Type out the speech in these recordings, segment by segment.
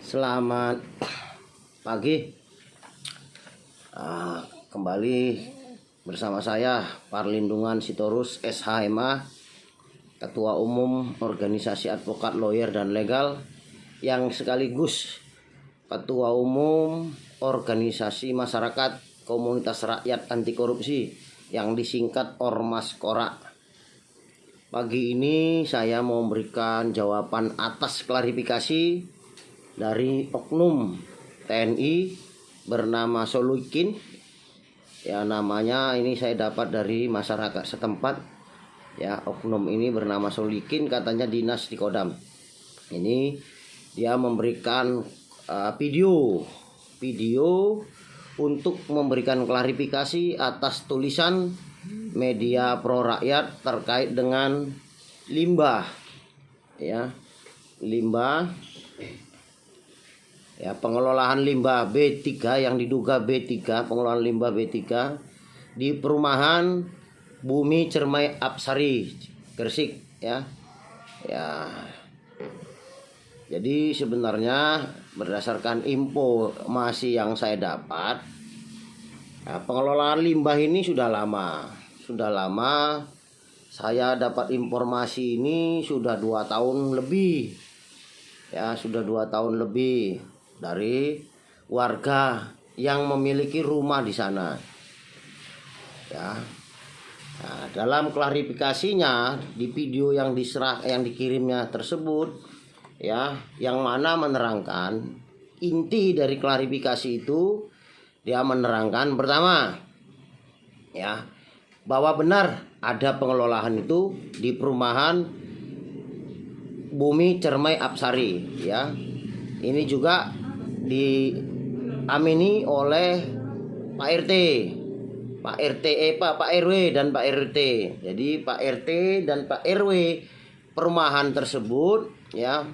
Selamat pagi. Kembali bersama saya Parlindungan Sitorus SHMA, Ketua Umum Organisasi Advokat Lawyer dan Legal, yang sekaligus Ketua Umum Organisasi Masyarakat Komunitas Rakyat Anti Korupsi yang disingkat Ormas Kora. Pagi ini saya mau memberikan jawaban atas klarifikasi dari oknum TNI bernama Solikin. Ya, namanya ini saya dapat dari masyarakat setempat. Ya, oknum ini bernama Solikin, katanya dinas di Kodam. Ini dia memberikan video untuk memberikan klarifikasi atas tulisan media pro rakyat terkait dengan limbah. Ya, limbah. Ya, pengelolaan limbah B3 yang diduga B3, pengelolaan limbah B3 di perumahan Bumi Cermai Apsari, Gresik, ya. Ya. Jadi sebenarnya berdasarkan informasi yang saya dapat, ya, pengelolaan limbah ini sudah lama. Saya dapat informasi ini sudah 2 tahun lebih. Ya, sudah 2 tahun lebih dari warga yang memiliki rumah di sana. Ya. Nah, dalam klarifikasinya di video yang dikirimnya tersebut, ya, yang mana menerangkan inti dari klarifikasi itu, dia menerangkan pertama, ya, bahwa benar ada pengelolaan itu di perumahan Bumi Cermai Apsari, ya. Ini juga diamini oleh Pak RT, Pak RW dan Pak RT. Jadi Pak RT dan Pak RW perumahan tersebut, ya,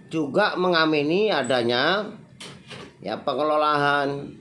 juga mengamini adanya, ya, pengelolaan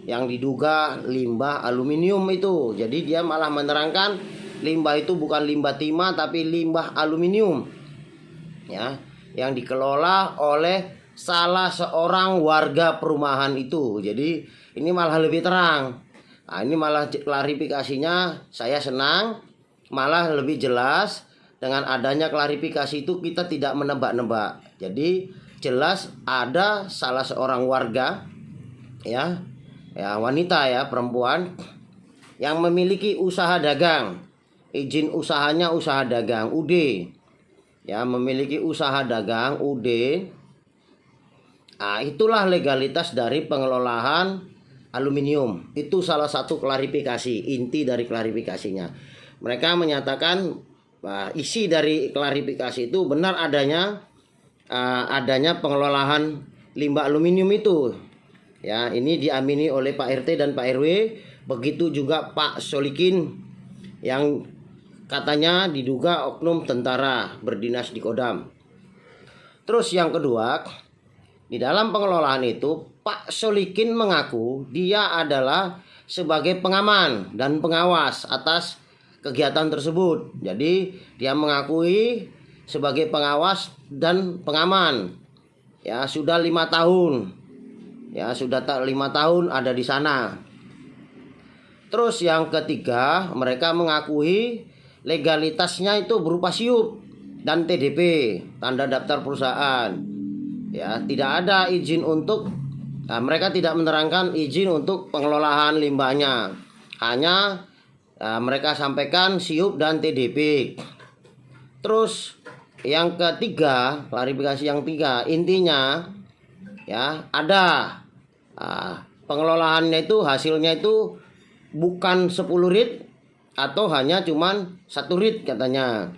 yang diduga limbah aluminium itu. Jadi dia malah menerangkan limbah itu bukan limbah timah tapi limbah aluminium, ya, yang dikelola oleh salah seorang warga perumahan itu. Jadi ini malah lebih terang. Nah, ini malah klarifikasinya saya senang, malah lebih jelas. Dengan adanya klarifikasi itu kita tidak menebak-nebak. Jadi jelas ada salah seorang warga, ya, wanita, ya, perempuan yang memiliki usaha dagang. Izin usahanya usaha dagang UD. Ya, memiliki usaha dagang UD. Nah, itulah legalitas dari pengelolaan aluminium. Itu salah satu klarifikasi, inti dari klarifikasinya. Mereka menyatakan isi dari klarifikasi itu benar adanya pengelolaan limbah aluminium itu. Ya, ini diamini oleh Pak RT dan Pak RW, begitu juga Pak Solikin yang katanya diduga oknum tentara berdinas di Kodam. Terus yang kedua, di dalam pengelolaan itu Pak Solikin mengaku dia adalah sebagai pengaman dan pengawas atas kegiatan tersebut. Jadi dia mengakui sebagai pengawas dan pengaman. Ya, sudah 5 tahun. Ya, sudah 5 tahun ada di sana. Terus yang ketiga, mereka mengakui legalitasnya itu berupa SIUP dan TDP, tanda daftar perusahaan. Ya, tidak ada izin untuk mereka tidak menerangkan izin untuk pengelolaan limbahnya. Hanya mereka sampaikan SIUP dan TDP. Terus yang ketiga, klarifikasi yang ketiga, intinya, ya, ada pengelolaannya itu hasilnya itu bukan 10 rit atau hanya cuman 1 rit katanya.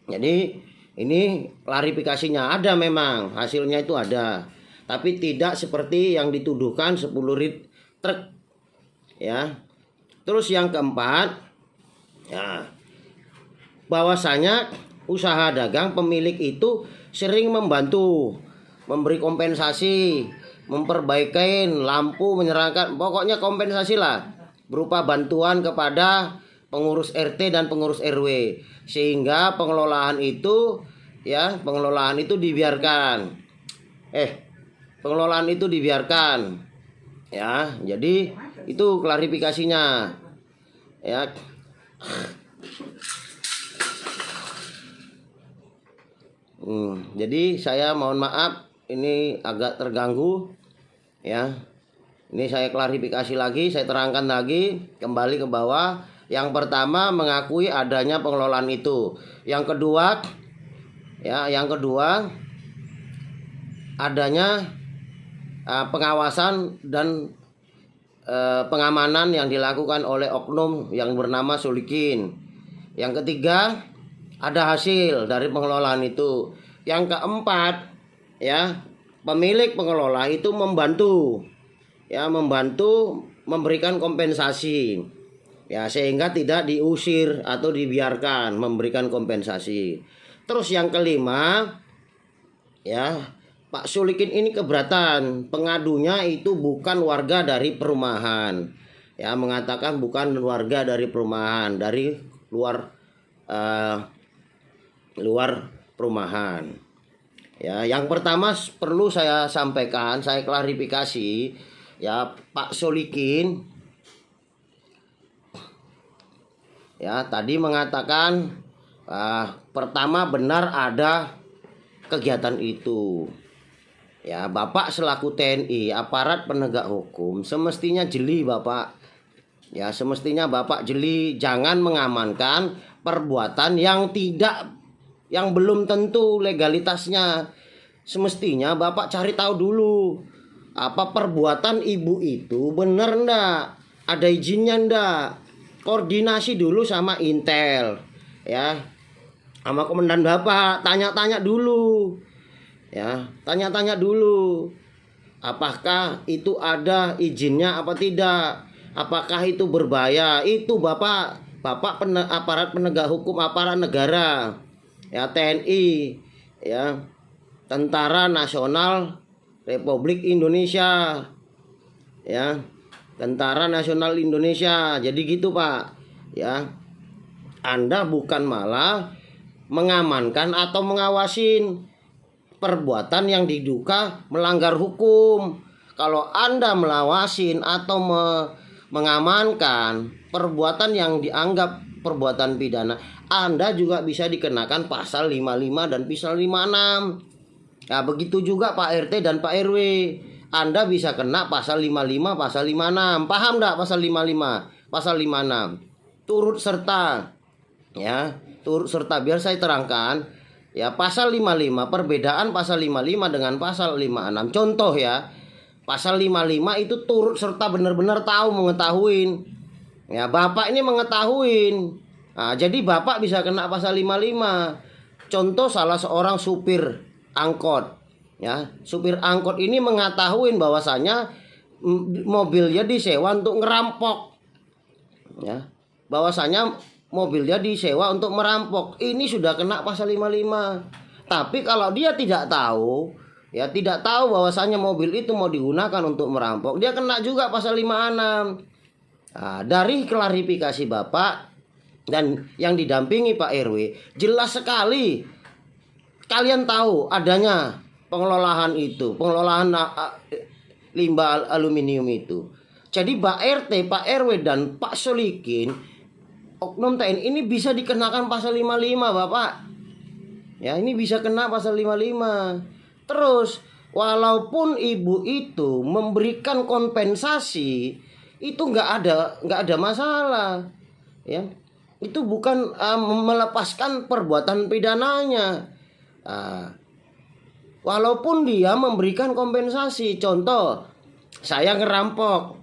Jadi ini klarifikasinya ada, memang hasilnya itu ada, tapi tidak seperti yang dituduhkan 10 rit truk, ya. Terus yang keempat, ya, bahwasanya usaha dagang pemilik itu sering membantu, memberi kompensasi, memperbaiki lampu, menyerahkan, pokoknya kompensasi lah, berupa bantuan kepada pengurus RT dan pengurus RW, sehingga pengelolaan itu dibiarkan. pengelolaan itu dibiarkan. Ya, jadi itu klarifikasinya. Ya. Jadi saya mohon maaf ini agak terganggu ya. Ini saya klarifikasi lagi, saya terangkan lagi kembali ke bawah. Yang pertama mengakui adanya pengelolaan itu. Yang kedua adanya pengawasan dan pengamanan yang dilakukan oleh oknum yang bernama Solikin. Yang ketiga, ada hasil dari pengelolaan itu. Yang keempat, ya, pemilik pengelola itu membantu memberikan kompensasi. Ya, sehingga tidak diusir atau dibiarkan, memberikan kompensasi. Terus yang kelima, ya, Pak Solikin ini keberatan, pengadunya itu bukan warga dari perumahan. Ya, mengatakan bukan warga dari perumahan, dari luar perumahan. Ya, yang pertama perlu saya sampaikan, saya klarifikasi, ya, Pak Solikin ya tadi mengatakan pertama benar ada kegiatan itu. Ya, Bapak selaku TNI, aparat penegak hukum, semestinya jeli Bapak. Ya, semestinya Bapak jeli, jangan mengamankan perbuatan yang belum tentu legalitasnya. Semestinya Bapak cari tahu dulu, apa perbuatan ibu itu benar enggak? Ada izinnya enggak? Koordinasi dulu sama Intel, ya, sama komandan Bapak, tanya-tanya dulu. Ya, tanya-tanya dulu. Apakah itu ada izinnya apa tidak? Apakah itu berbahaya? Itu Bapak aparat penegak hukum, aparat negara. Ya, TNI, ya, Tentara Nasional Republik Indonesia. Ya, Tentara Nasional Indonesia. Jadi gitu Pak. Ya, Anda bukan malah mengamankan atau mengawasin perbuatan yang diduga melanggar hukum. Kalau Anda melawasin atau mengamankan perbuatan yang dianggap perbuatan pidana, Anda juga bisa dikenakan pasal 55 dan pasal 56. Nah, begitu juga Pak RT dan Pak RW. Anda bisa kena pasal 55, pasal 56. Paham enggak pasal 55, pasal 56? Turut serta. Ya, turut serta, biar saya terangkan. Ya, pasal 55, perbedaan pasal 55 dengan pasal 56. Contoh ya, pasal 55 itu turut serta, benar-benar tahu, mengetahuin. Ya, Bapak ini mengetahuin. Nah, jadi Bapak bisa kena pasal 55. Contoh salah seorang supir angkot. Ya, supir angkot ini mengetahui bahwasanya mobilnya disewa untuk ngerampok. Ya, bahwasanya mobilnya disewa untuk merampok. Ini sudah kena pasal 55. Tapi kalau dia tidak tahu, ya, tidak tahu bahwasanya mobil itu mau digunakan untuk merampok, dia kena juga pasal 56. Nah, dari klarifikasi Bapak dan yang didampingi Pak RW, jelas sekali kalian tahu adanya pengelolaan itu, pengelolaan limbah aluminium itu. Jadi Pak RT, Pak RW dan Pak Solikin, oknum TNI ini bisa dikenakan pasal 55 Bapak. Ya, ini bisa kena pasal 55. Terus walaupun ibu itu memberikan kompensasi, itu nggak ada masalah. Ya, itu bukan melepaskan perbuatan pidananya. Walaupun dia memberikan kompensasi, contoh saya ngerampok,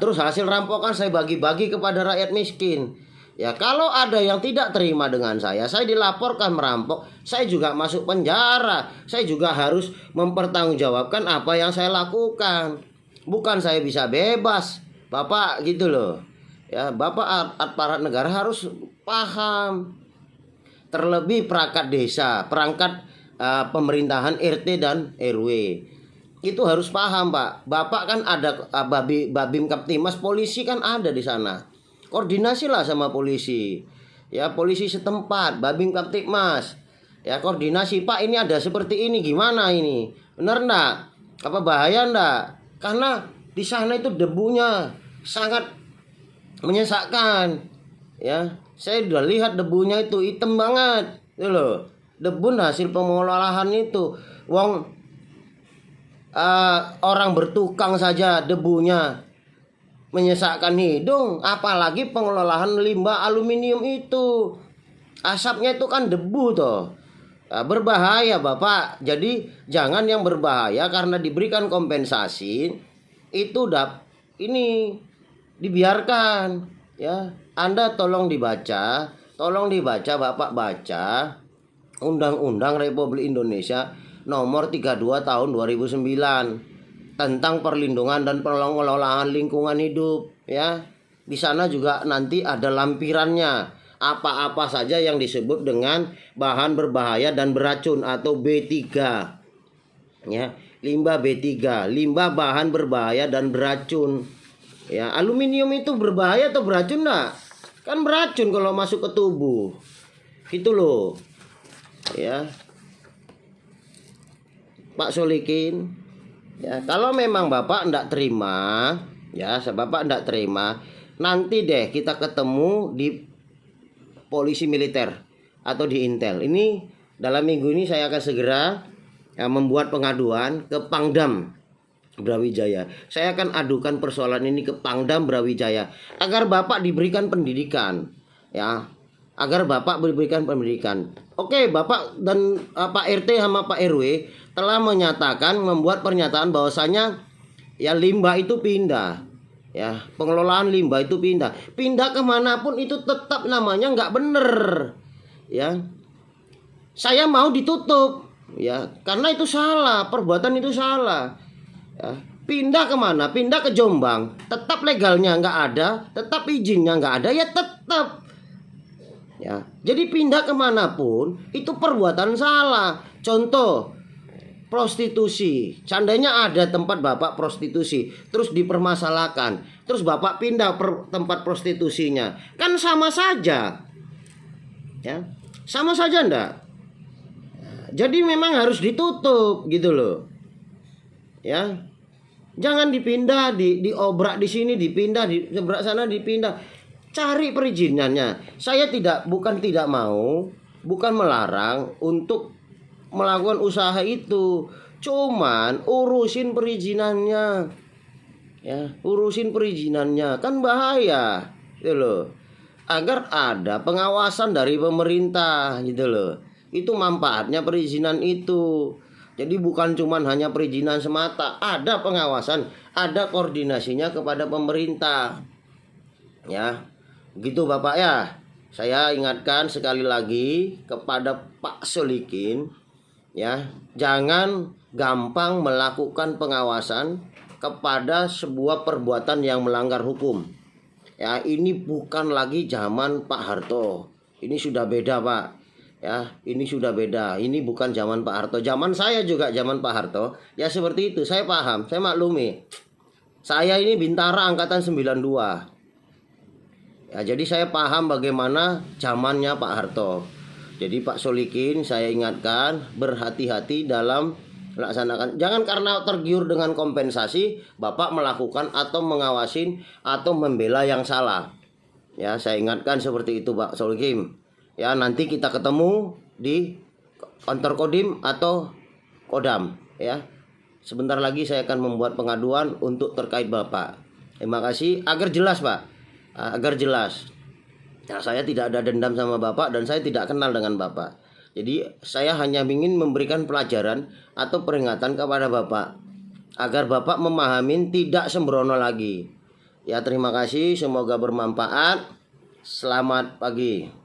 terus hasil rampokan saya bagi-bagi kepada rakyat miskin. Ya, kalau ada yang tidak terima dengan saya dilaporkan merampok, saya juga masuk penjara. Saya juga harus mempertanggungjawabkan apa yang saya lakukan. Bukan saya bisa bebas, Bapak, gitu loh. Ya, Bapak aparat negara harus paham. Terlebih perangkat desa, perangkat pemerintahan RT dan RW. Itu harus paham, Pak. Bapak kan ada Babim Kaptimas, polisi kan ada di sana. Koordinasilah sama polisi. Ya, polisi setempat, Babim Kaptimas. Ya, koordinasi, Pak, ini ada seperti ini, gimana ini? Benar enggak? Apa bahaya enggak? Karena di sana itu debunya sangat menyesakkan. Ya, saya udah lihat debunya itu hitam banget, gitu loh. Debu hasil pengolahan itu, wong orang bertukang saja debunya menyesakkan hidung, apalagi pengelolaan limbah aluminium itu. Asapnya itu kan debu toh. Berbahaya Bapak. Jadi jangan yang berbahaya karena diberikan kompensasi itu ini dibiarkan ya. Anda tolong dibaca Bapak baca Undang-Undang Republik Indonesia Nomor 32 Tahun 2009 tentang perlindungan dan pengelolaan lingkungan hidup ya. Di sana juga nanti ada lampirannya, apa-apa saja yang disebut dengan bahan berbahaya dan beracun atau B3 ya. Limbah B3, limbah bahan berbahaya dan beracun ya. Aluminium itu berbahaya atau beracun enggak? Kan beracun kalau masuk ke tubuh gitu loh ya Pak Solikin ya. Kalau memang Bapak enggak terima ya, Bapak enggak terima, nanti deh kita ketemu di polisi militer atau di Intel. Ini dalam minggu ini saya akan segera membuat pengaduan ke Pangdam Brawijaya. Saya akan adukan persoalan ini ke Pangdam Brawijaya agar Bapak diberikan pendidikan ya, agar Bapak diberikan pendidikan. Oke, Bapak dan Pak RT sama Pak RW telah menyatakan, membuat pernyataan bahwasanya ya limbah itu pindah ya, pengelolaan limbah itu pindah kemanapun itu tetap namanya nggak bener ya. Saya mau ditutup ya, karena itu salah, perbuatan itu salah ya. Pindah kemana? Pindah ke Jombang, tetap legalnya nggak ada, tetap izinnya nggak ada ya, tetap ya. Jadi pindah kemanapun itu perbuatan salah. Contoh prostitusi, seandainya ada tempat Bapak prostitusi terus dipermasalahkan, terus Bapak pindah tempat prostitusinya, kan sama saja ya, sama saja enggak? Jadi memang harus ditutup gitu loh ya. Jangan dipindah, diobrak di sini, dipindah di sebelah sana, dipindah. Cari perizinannya. Saya bukan tidak mau, bukan melarang untuk melakukan usaha itu, cuman urusin perizinannya ya, urusin perizinannya kan bahaya gitu loh, agar ada pengawasan dari pemerintah gitu loh. Itu manfaatnya perizinan itu. Jadi bukan cuman hanya perizinan semata, ada pengawasan, ada koordinasinya kepada pemerintah ya. Gitu Bapak ya. Saya ingatkan sekali lagi kepada Pak Solikin ya, jangan gampang melakukan pengawasan kepada sebuah perbuatan yang melanggar hukum ya. Ini bukan lagi zaman Pak Harto, ini sudah beda Pak ya, ini sudah beda, ini bukan zaman Pak Harto. Zaman saya juga zaman Pak Harto ya seperti itu, saya paham, saya maklumi. Saya ini Bintara angkatan 92 ya, jadi saya paham bagaimana zamannya Pak Harto. Jadi Pak Solikin, saya ingatkan berhati-hati dalam melaksanakan. Jangan karena tergiur dengan kompensasi Bapak melakukan atau mengawasin atau membela yang salah ya. Saya ingatkan seperti itu Pak Solikin ya. Nanti kita ketemu di kantor Kodim atau Kodam ya. Sebentar lagi saya akan membuat pengaduan untuk terkait Bapak. Terima kasih, agar jelas Pak, agar jelas. Nah, saya tidak ada dendam sama Bapak dan saya tidak kenal dengan Bapak. Jadi saya hanya ingin memberikan pelajaran atau peringatan kepada Bapak agar Bapak memahami, tidak sembrono lagi. Ya, terima kasih, semoga bermanfaat. Selamat pagi.